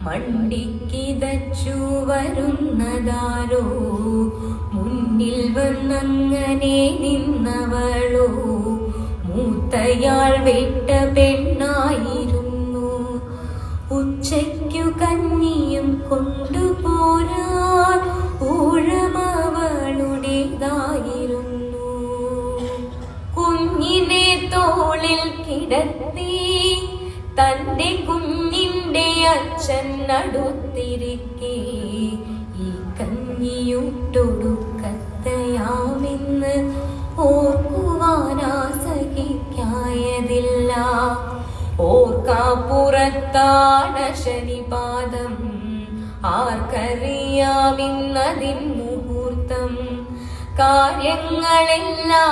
മണ്ടിക്കിതച്ചു വരുന്നതാരോ, മുന്നിൽ വന്നങ്ങനെ നിന്നവളോ മൂത്തയാൾ വിട്ട പെണ്ണായിരുന്നു. ഉച്ചയ്ക്കു കഞ്ഞിയും കൊണ്ടുപോരാൻ ഊഴമവളുടേതായിരുന്നു. കുഞ്ഞിനെ തോളിൽ കിടത്തി തന്റെ കുഞ്ഞിന്റെ അച്ഛൻ അടുത്തിരിക്കെ, ഈ കഞ്ഞിയൂട്ടൊടുക്കത്തയാമെന്ന് ഓർക്കുവാനാസഹിക്കായതില്ല. ഓർക്കാപ്പുറത്താണ് ശനിപാദം, ആർക്കറിയാമിന്നതിൻ മുഹൂർത്തം. കാര്യങ്ങളെല്ലാം